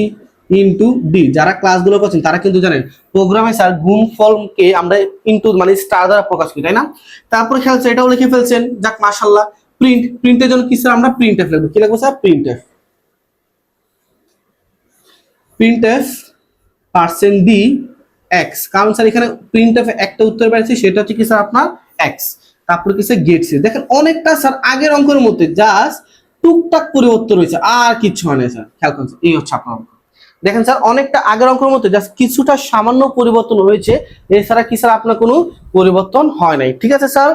into D. যারা ক্লাসগুলো করছেন তারা কিন্তু জানেন প্রোগ্রামে স্যার গুণফলকে আমরা ইন্টু মানে স্টার দ্বারা প্রকাশ করি, তাই না? তারপরে খেয়াল স্যার এটাও লিখে ফেলছেন, যাক মাশাআল্লাহ। প্রিন্ট, প্রিন্টের জন্য কি স্যার? আমরা প্রিন্ট এফ লিখবো। কি লিখবো sir? Print F. Print F percent D x, কারণ স্যার এখানে প্রিন্ট এফ একটা উত্তর পেয়েছি, সেটা হচ্ছে কি স্যার আপনার এক্স। তারপরে কি স্যার গেট সি। দেখেন অনেকটা স্যার আগের অঙ্কের মধ্যে জাস্ট টুকটাক পরিবর্তন হয়েছে, আর কিছু হয় না স্যার। খেয়াল করুন এই হচ্ছে আপনার অঙ্ক। দেখেন স্যার অনেকটা আগের অঙ্কের মধ্যে জাস্ট কিছুটা সামান্য পরিবর্তন হয়েছে, এছাড়া কি স্যার আপনার কোনো পরিবর্তন হয় নাই। ঠিক আছে স্যার,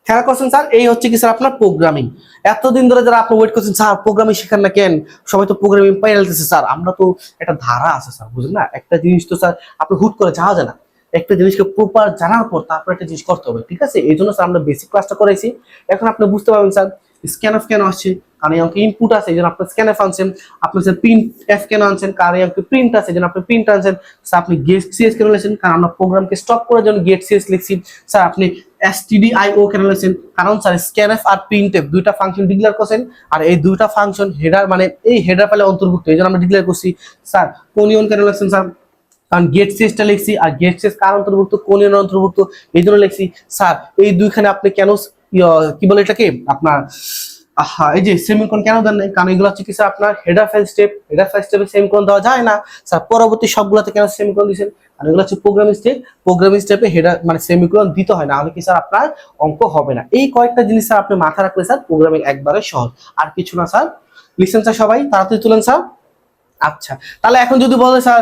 খেয়াল করছেন স্যার এই হচ্ছে কি স্যার আপনার প্রোগ্রামিং। এতদিন ধরে যারা আপনি ওয়েট করছেন স্যার প্রোগ্রামিং শেখান না কেন, সবাই তো প্রোগ্রামিং পাই যাচ্ছে স্যার। আমরা তো একটা ধারা আছে স্যার, বুঝলেন না? একটা জিনিস তো স্যার আপনি হুট করে যাওয়া যায় না, একটা জিনিসকে প্রপার জানার পর তারপর একটা জিনিস করতে হবে। ঠিক আছে, এই জন্য স্যার আমরা বেসিক ক্লাসটা করাইছি। এখন আপনি বুঝতে পারবেন স্যার স্ক্যানএফ কেন আসছে, কারণ এই অঙ্কে ইনপুট আছে এই জন্য আপনি স্ক্যানএফ আনছেন। আপনি স্যার প্রিন্ট এফ কেন আনছেন, কারণ এই অঙ্কে প্রিন্ট আছে এই জন্য আপনি প্রিন্ট আনছেন। স্যার আপনি গেট সিএস কেন লিখছেন, কারণ আমরা প্রোগ্রামকে স্টপ করার জন্য গেট সিএস লিখছি। স্যার আপনি stdio কেন লিখছেন, কারণ স্যার স্ক্যানএফ আর প্রিন্টএফ দুইটা ফাংশন ডিক্লেয়ার করছেন, আর এই দুইটা ফাংশন হেডার মানে এই হেডার ফাইলে অন্তর্ভুক্ত, এই জন্য আমরা ডিক্লেয়ার করছি। স্যার কোনিয়ন কেন লিখছেন স্যার? কারণ গেট শেষটা লিখছি, আর গেট শেষ কার অন্তর্ভুক্ত, কোন এর অন্তর্ভুক্ত, এই জন্য লিখছি। স্যার এই দুইখানে আপনি কেন কি বলে এটাকে আপনার এই যে সেমিকোলন কেন দেন নাই? কারণ এগুলো হচ্ছে কি স্যার আপনার header file step, header file স্টেপে সেমিকোলন দেওয়া যায় না স্যার। পরবর্তী সবগুলোতে কেন সেমিকোলন দিয়েছেন? আর এগুলো হচ্ছে প্রোগ্রামিং স্টেপ, প্রোগ্রামিং স্টেপে হেডার মানে সেমিকোলন দিতে হয় না, হলে কি স্যার আপনার অঙ্ক হবে না। এই কয়েকটা জিনিস স্যার আপনি মাথা রাখলে স্যার প্রোগ্রামিং একবারে সহজ, আর কিছু না স্যার। লিখছেন স্যার সবাই? তাড়াতাড়ি তুলেন স্যার। আচ্ছা, তাহলে এখন যদি বলে স্যার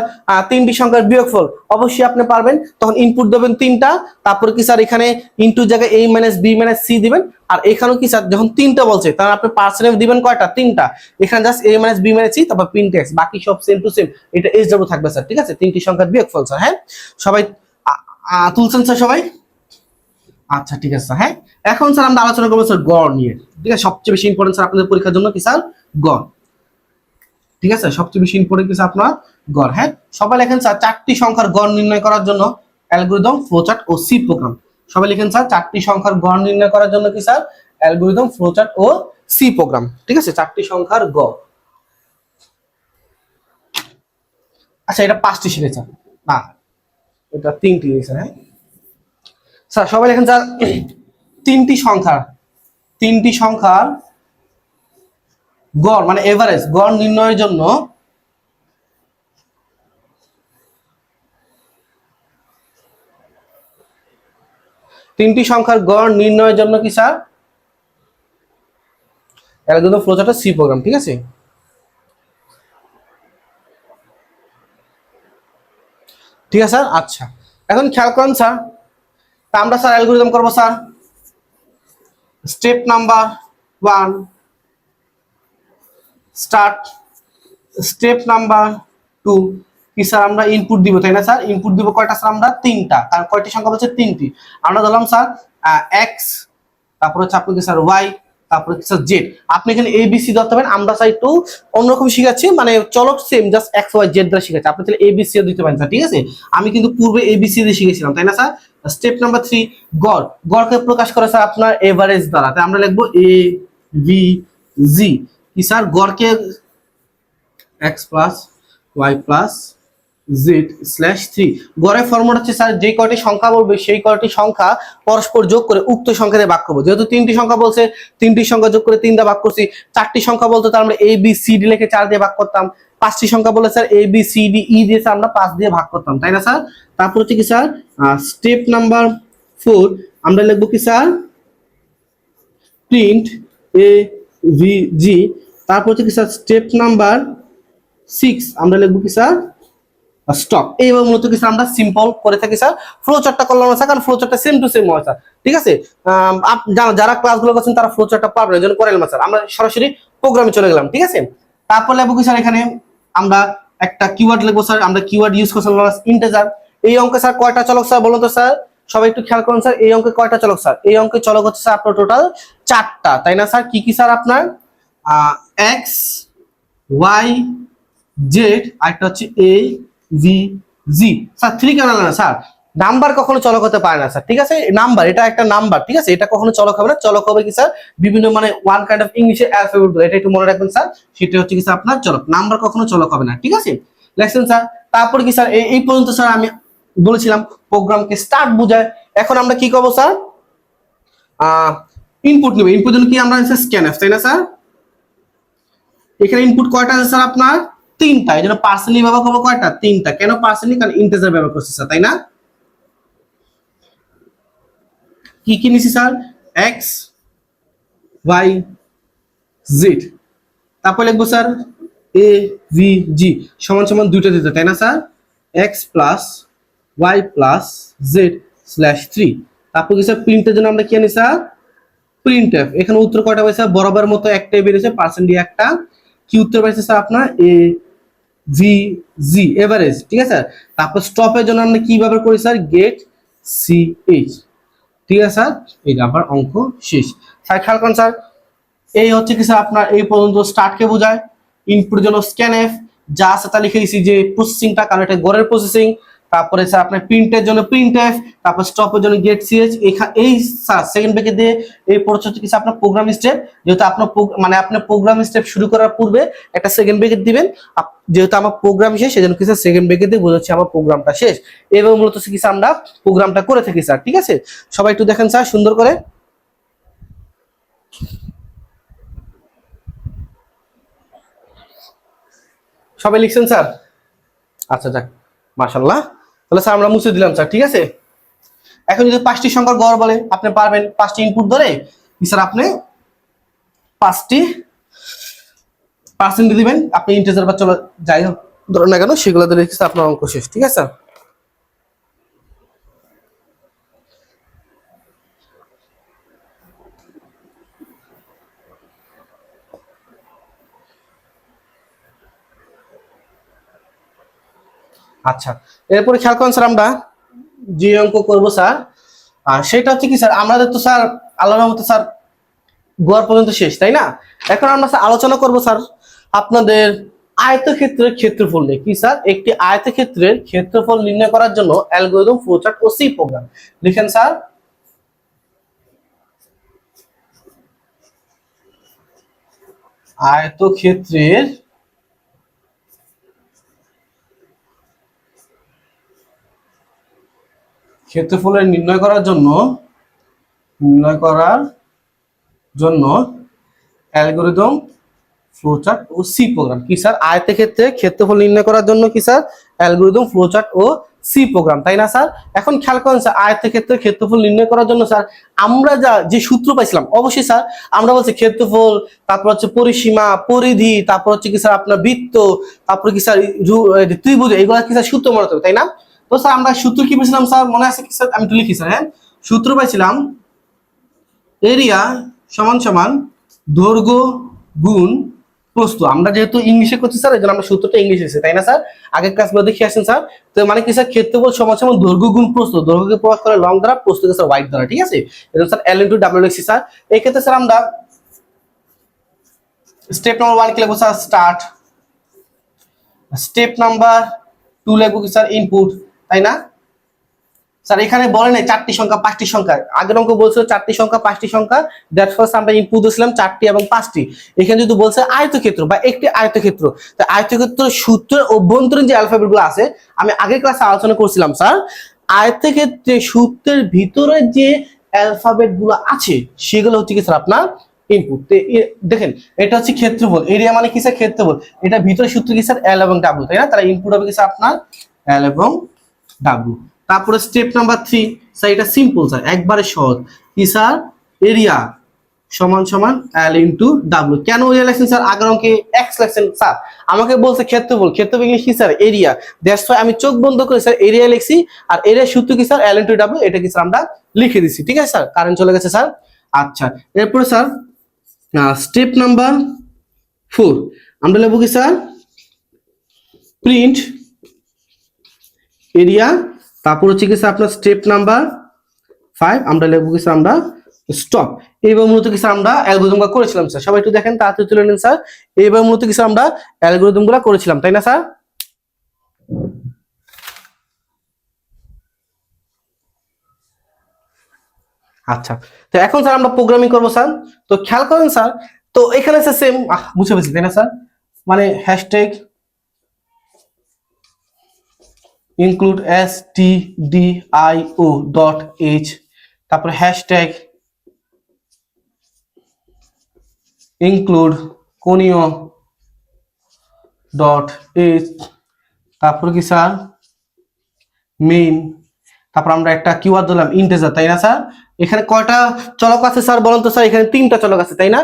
তিনটি সংখ্যার বিয়োগফল, অবশ্যই আপনি পারবেন। তখন ইনপুট দেবেন তিনটা, তারপর কি স্যার এখানে ইনটু জায়গায় a minus b minus c দিবেন। আর এখানেও কি স্যার যখন তিনটা বলছে তাহলে আপনি পার্সেন্টেজ দিবেন কয়টা? তিনটা। এখানে just a minus b minus c, তারপর প্রিন্ট x, বাকি সব সেম টু সেম। এটা SW থাকবে স্যার, ঠিক আছে? তিনটি সংখ্যার বিয়োগফল স্যার। হ্যাঁ সবাই তুলছেন স্যার সবাই? আচ্ছা ঠিক আছে স্যার। হ্যাঁ এখন স্যার আমরা আলোচনা করবো স্যার গড় নিয়ে, ঠিক আছে? সবচেয়ে বেশি ইম্পর্টেন্ট স্যার আপনাদের পরীক্ষার জন্য কি স্যার? গড়, ঠিক আছে? সবচেয়ে বেশি ইম্পর্টেন্ট কিছু আপনার গড়। হ্যাঁ সবাই লেখেন স্যার চারটি সংখ্যার গড় নির্ণয় করার জন্য অ্যালগরিদম, ফ্লোচার্ট ও সি প্রোগ্রাম। সবাই লেখেন স্যার চারটি সংখ্যার গড় নির্ণয় করার জন্য কি স্যার? অ্যালগরিদম, ফ্লোচার্ট ও সি প্রোগ্রাম, ঠিক আছে? চারটি সংখ্যার গড়। আচ্ছা এটা পাঁচটি শিখেছে না, এটা তিনটি লিখেছে। হ্যাঁ স্যার সবাই লেখেন স্যার তিনটি সংখ্যার গড় মানে এভারেজ গড় নির্ণয়ের জন্য তিনটি সংখ্যার গড় নির্ণয়ের জন্য কি sir? Algorithm, flowchart, C program, ঠিক আছে? ঠিক আছে স্যার। আচ্ছা এখন খেয়াল করুন স্যার, তা আমরা স্যার অ্যালগরিদম করবো sir. Step number 1 start. Step number 2 কি স্যার? আমরা ইনপুট দিব, তাই না স্যার? ইনপুট দিব কয়টা স্যার? আমরা তিনটা। কারণ কয়টি সংখ্যা বলছে? তিনটি। আমরা ধরলাম স্যার এক্স, তারপর হচ্ছে আপনাকে স্যার ওয়াই, তারপরে স্যার জেড। আপনি এখানে এ বি সি ধরতে পারেন, আমরা স্যার একটু অন্যরকম শিখাচ্ছি, মানে চলক same just x y z দ্বারা শিখাচ্ছি। আপনি তাহলে এ বি সিও দিতে পারেন স্যার, ঠিক আছে? আমি কিন্তু পূর্বে এ বি সি দিয়ে শিখেছিলাম, তাই না স্যার? স্টেপ নাম্বার 3 গড়। গড়কে প্রকাশ করে স্যার আপনার এভারেজ দ্বারা, তাই আমরা লিখবো এ ভি জি। কি স্যার? গড়কে X plus Y plus Z slash 3। গড়ের ফর্মুলা হচ্ছে স্যার যে কয়টি সংখ্যা বলবে সেই কয়টি সংখ্যা পরস্পর যোগ করে উক্ত সংখ্যা দিয়ে ভাগ করবো। যেহেতু তিনটি সংখ্যা বলছে, তিনটি সংখ্যা যোগ করে 3 দিয়ে ভাগ করছি। চারটি সংখ্যা বলতে তার আমরা এ বি সি ডি লিখে 4 দিয়ে ভাগ করতাম। পাঁচটি সংখ্যা বলে sir A B C D E দিয়ে আমরা 5 দিয়ে ভাগ করতাম, তাই না স্যার? তারপর হচ্ছে কি স্যার স্টেপ নাম্বার 4 আমরা লিখবো কি স্যার? প্রিন্ট এ ভি জি। তারপর হচ্ছে কি স্যার স্টেপ নাম্বার 6 আমরা লিখবো কি স্যার? স্টপ। এইভাবে মূলত কিছু আমরা সিম্পল করে থাকি স্যার। ফ্লো চার্টটা করলাম না স্যার, কারণ ফ্লো চার্টটা সেম টু সেম হয় স্যার, ঠিক আছে? যারা ক্লাসগুলো করছেন তারা ফ্লো চার্টটা পারবেন, এই জন্য করে নিলাম স্যার। আমরা সরাসরি প্রোগ্রামে চলে গেলাম, ঠিক আছে? তারপর লিখবো কি স্যার? এখানে আমরা একটা কিওয়ার্ড লিখবো স্যার। আমরা কিওয়ার্ড ইউজ করছি ইন্টিজার। এই অঙ্কে স্যার কয়টা চলক স্যার বলুন তো স্যার? সবাই একটু খেয়াল করুন স্যার, এই অঙ্কে কয়টা চলক স্যার? এই অঙ্কে চলক হচ্ছে স্যার আপনার টোটাল 4টা, তাই না স্যার? কি কি স্যার? আপনার এক্স, ওয়াই, জেড, আর একটা হচ্ছে এ ভি জি। স্যার 3 কেন না স্যার? নাম্বার কখনো চলক হতে পারে না স্যার, ঠিক আছে? নাম্বার এটা একটা নাম্বার, ঠিক আছে? এটা কখনো চলক হবে না। চলক হবে কি স্যার? বিভিন্ন মানে ওয়ান কাইন্ড অফ ইংলিশে অ্যালফাবেট, এটা একটু মনে রাখবেন স্যার। সেটা হচ্ছে কি স্যার আপনার চলক। নাম্বার কখনো চলক হবে না, ঠিক আছে? লেখছেন স্যার। তারপর কি স্যার এই পর্যন্ত স্যার আমি বলেছিলাম প্রোগ্রামকে স্টার্ট বোঝায়। এখন আমরা কি করবো স্যার? ইনপুট নেব। ইনপুট জন্য কি আমরা স্ক্যানএফ, তাই না স্যার? এখানে ইনপুট কয়টা আছে স্যার? আপনার 3টা। এই জন্য পার্সেন্টলি ব্যবহার করবো কয়টা? 3টা। কেন পার্সেন্টলি? কারণ ইন্টিজার ব্যবহার করছি স্যার, তাই না? কি কি নিছি স্যার? X, y, Z. তারপর লিখবো স্যার এ ভি জি সমান সমান দুইটা দিতে, তাই না sir? X plus Y plus Z slash 3। তারপর কি স্যার প্রিন্টের জন্য আমরা কি আনি স্যার? Print F. এখানে উত্তর কয়টা পাইছে? বরাবর মতো একটাই বেরিয়েছে, পার্সেন্ট দিয়ে একটা। কি উত্তর পাইছে স্যার? আপনার এ ভি জি এভারেজ, ঠিক আছে? তারপর স্টপের জন্য আমরা কি ব্যবহার করি স্যার? গেট সি এইচ, ঠিক আছে স্যার? এই আবার অঙ্ক শেষ স্যার। খেয়াল করুন স্যার, এই হচ্ছে কি স্যার আপনার এই পর্যন্ত স্টার্টকে বোঝায়। ইনপুটের জন্য স্ক্যানএফ, যা আছে তা লিখে দিয়েছি যে প্রসেসিংটা, কারণ এটা গড়ের প্রসেসিং। তারপরে স্যার আপনার প্রিন্টের জন্য প্রিন্টএফ, তারপর স্টপের জন্য গেট সিএচ। এই স্যার সেকেন্ড ব্রেকেট দিয়ে এই পড়ছে হচ্ছে কিছু আপনার প্রোগ্রাম স্টেপ, যেহেতু আপনার মানে আপনার প্রোগ্রাম স্টেপ শুরু করার পূর্বে একটা সেকেন্ড ব্রেকেট দিবেন, যেহেতু আমার প্রোগ্রাম শেষ সেজন্য কিছু সেকেন্ড ব্রেকেট দিয়ে বোঝাচ্ছি আমার প্রোগ্রামটা শেষ। এবং মূলত কিছু আমরা প্রোগ্রামটা করে থাকি স্যার, ঠিক আছে? সবাই একটু দেখেন স্যার সুন্দর করে। সবাই লিখছেন স্যার? আচ্ছা যাক, মাশাআল্লাহ। তাহলে স্যার আমরা মুছে দিলাম স্যার, ঠিক আছে? এখন যদি 5টি সংখ্যার গড় বলে আপনি পারবেন 5টি ইনপুট ধরে স্যার আপনি 5টি পার্সেন্ট দিবেন, আপনি ইন্টিজার বা চলো যাই হোক ধরেন না কেন সেগুলো দিলে আপনার অঙ্ক শেষ, ঠিক আছে? আচ্ছা, এরপরে খেয়াল করেন স্যার আমরা যে অঙ্ক করবো স্যার, আর সেটা হচ্ছে কি স্যার, আমাদের তো স্যার আল্লাহর রহমতে স্যার গোয়ার পর্যন্ত শেষ, তাই না? এখন আমরা স্যার আলোচনা করবো স্যার আপনাদের আয়তক্ষেত্রের ক্ষেত্রফল নিয়ে। কি স্যার? একটি আয়তক্ষেত্রের ক্ষেত্রফল নির্ণয় করার জন্য অ্যালগরিদম, ফ্লোচার্ট ও সি প্রোগ্রাম। লিখেন স্যার। আয়তক্ষেত্রের ক্ষেত্রফলের নির্ণয় করার জন্য অ্যালগরিদম, ফ্লোচার্ট ও সি প্রোগ্রাম। কি স্যার? আয়তক্ষেত্রে ক্ষেত্রফল নির্ণয় করার জন্য কি স্যার? অ্যালগরিদম, ফ্লোচার্ট ও সি প্রোগ্রাম, তাই না স্যার? এখন খেয়াল করেন স্যার, আয়তক্ষেত্রে ক্ষেত্রফল নির্ণয় করার জন্য স্যার আমরা যে সূত্র পাইছিলাম, অবশ্যই স্যার আমরা বলছি ক্ষেত্রফল, তারপর হচ্ছে পরিসীমা, পরিধি, তারপর হচ্ছে কি স্যার আপনার বৃত্ত, তারপর কি স্যার ত্রিভুজ, এগুলা কি স্যার সূত্র মনে হবে, তাই না? তো স্যার আমরা সূত্র কি পেয়েছিলাম স্যার, মনে আছে কি স্যার? আমি একটু লিখি স্যার। হ্যাঁ, সূত্র পাইছিলাম এরিয়া সমান সমান দৈর্ঘ্য গুণ প্রস্থ। আমরা যেহেতু ইংলিশে করছি স্যার, এই জন্য আমরা সূত্রটা ইংলিশে এসেছে, তাই না স্যার? আগের ক্লাসগুলো দেখে আসেন স্যার। তো মানে কি স্যার, ক্ষেত্রফল সমান সমান দৈর্ঘ্য গুণ প্রস্থ, দৈর্ঘ্যকে প্রকাশ করে লং দ্বারা, প্রস্থকে স্যার ওয়াইড দ্বারা, ঠিক আছে? এটা স্যার এল ইনটু ডাব্লিউ লিখছি স্যার। এই ক্ষেত্রে স্যার আমরা স্টেপ নাম্বার 1 কি লিখবো স্যার? স্টার্ট। স্টেপ নাম্বার 2 লিখবো কি স্যার? ইনপুট, তাই না স্যার? এখানে বলে নাই 4টি সংখ্যা 5টি সংখ্যা, আগের অঙ্ক বলছিল 4টি সংখ্যা 5টি সংখ্যা, দ্যাটস ফার্স্ট আমরা ইনপুট দিয়েছিলাম 4টি এবং 5টি। এখানে যদি বলছে আয়তক্ষেত্র বা একটি আয়তক্ষেত্র, তো আয়তক্ষেত্র সূত্রের অভ্যন্তরীণ যে অ্যালফাবেট গুলো আছে, আমি আগের ক্লাসে আলোচনা করছিলাম স্যার, আয়তক্ষেত্রে সূত্রের ভিতরে যে অ্যালফাবেট গুলো আছে সেগুলো হচ্ছে কি স্যার আপনার ইনপুট। দেখেন এটা হচ্ছে ক্ষেত্রফল, এরিয়া মানে কি স্যার? ক্ষেত্রফল। এটা ভিতরে সূত্র কি স্যার? এল এবং ডাব্লিউ, তাই না? তাহলে ইনপুট হবে কি স্যার আপনার এল এবং ডাব্লিউ। তারপরে স্টেপ নাম্বার 3 স্যার, এটা সিম্পল স্যার, একবারে সহজ। কি স্যার? এরিয়া সমান সমান এল ইনটু ডাব্লিউ। কেন এরিয়া লিখছেন স্যার? আগের অঙ্কে এক্স লিখছেন স্যার, আমাকে বলছে ক্ষেত্রফল, ক্ষেত্রফল ইংলিশ কি স্যার? এরিয়া। দ্যাটস ওয়াই আমি চোখ বন্ধ করে স্যার এরিয়া লিখছি, আর এরিয়ার সূত্র কি স্যার? এল ইনটু ডাব্লিউ। এটা কি স্যার আমরা লিখে দিছি, ঠিক আছে স্যার? কারেন্ট চলে গেছে স্যার। আচ্ছা, এরপরে স্যার স্টেপ নাম্বার 4 আমরা লিখব কি স্যার? Print area. তারপর হচ্ছে কি স্যার আপনার স্টেপ নাম্বার 5 আমরা লিখবো কি স্যার? আমরা স্টপ। এইবার মূলত কি স্যার আমরা অ্যালগরিদম গুলো করেছিলাম স্যার, সবাই একটু দেখেন, তাড়াতাড়ি তুলে নিন স্যার। এইবার মূলত কি স্যার আমরা অ্যালগরিদম গুলো করেছিলাম, তাই না স্যার? আচ্ছা, তো এখন স্যার আমরা প্রোগ্রামিং করবো স্যার। তো খেয়াল করেন স্যার, তো এখানে স্যার সেম মুছে ফেলছি, তাই না স্যার? মানে হ্যাশট্যাগ include stdio.h, তারপরে হ্যাশট্যাগ include কোনীয় ডট h, তারপর কি স্যার মেইন, তারপর আমরা একটা কিওয়ার্ড দিলাম ইন্টিজার, তাই না স্যার? এখানে কয়টা চলক আছে স্যার বলেন তো স্যার? এখানে 3টা চলক আছে, তাই না?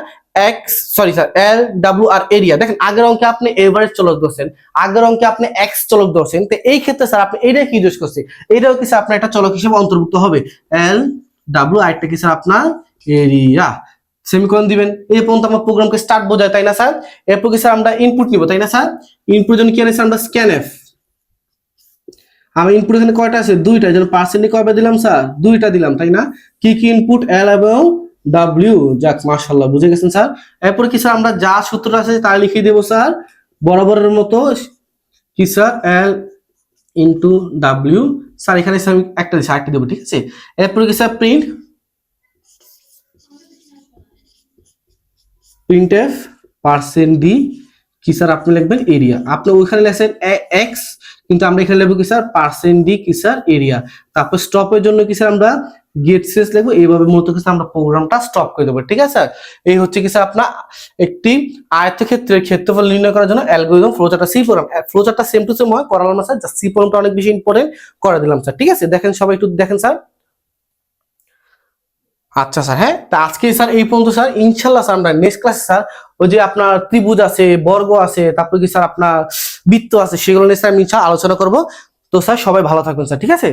এক্স সরি স্যার এল, ডাব্লিউ আর এরিয়া। দেখেন আগের অঙ্কে আপনি এভারেজ চলক ধরছেন, আগের অঙ্কে আপনি এক্স চলক ধরছেন, তো এই ক্ষেত্রে স্যার আপনি এটা কি ইউজ করছে? এটাও কি স্যার আপনার একটা চলক হিসেবে অন্তর্ভুক্ত হবে, এল ডাব্লিউ, আর একটা কি স্যার আপনার এরিয়া। সেমিকোলন দিবেন। এই পর্যন্ত আমার প্রোগ্রামকে স্টার্ট বোঝায়, তাই না স্যার? এরপর কি স্যার আমরা ইনপুট নিব, তাই না স্যার? ইনপুট জন্য কি আছে আমরা? স্ক্যানএফ। আমার ইনপুট এখানে কয়টা আছে? 2টা, যেন পার্সেন্টে কয়টা দিলাম স্যার? 2টা দিলাম, তাই না? কি কি ইনপুট? এল এবং ডাব্লিউ। যাক মাশাআল্লাহ, বুঝে গেছেন স্যার। এরপর কি স্যার আমরা যা সূত্রটা আছে তা লিখে দেব স্যার বরাবরের মতো। কি sir? L into W, sir এখানে স্যার আমি একটা দিচ্ছি, আরেকটা দেবো, ঠিক আছে। এরপরে কি sir print printf percent D কি স্যার আপনি লিখবেন এরিয়া, আপনি ওইখানে লেখেন এক্স, কিন্তু আমরা এখানে লিখবো কি স্যার পার্সেন্ট ডি কি স্যার এরিয়া। তারপর স্টপের জন্য কি স্যার আমরা গেট শেষ লিখবো, এইভাবে মূলত কি আমরা প্রোগ্রামটা স্টপ করে দেবো, ঠিক আছে স্যার। এই হচ্ছে কি স্যার আপনার একটি আয়তক্ষেত্রের ক্ষেত্রফল নির্ণয় করার জন্য অ্যালগরিদম ফ্লোচার্টটা, সি প্রোগ্রাম। ফ্লোচার্টটা সেম টু সেম হয়, করালাম না স্যার, জাস্ট সি প্রোগ্রামটা অনেক বেশি ইম্পর্টেন্ট করে দিলাম স্যার, ঠিক আছে। দেখেন সবাই একটু দেখেন স্যার। আচ্ছা স্যার, হ্যাঁ, তা আজকে স্যার এই পর্যন্ত স্যার। ইনশাল্লাহ স্যার আমরা নেক্সট ক্লাসে স্যার ওই যে আপনার ত্রিভুজ আছে, বর্গ আছে, তারপর কি স্যার আপনার বৃত্ত আছে, সেগুলো নিয়ে স্যার আমি ইনশাল্লাহ আলোচনা করবো। তো স্যার সবাই ভালো থাকবেন স্যার, ঠিক আছে।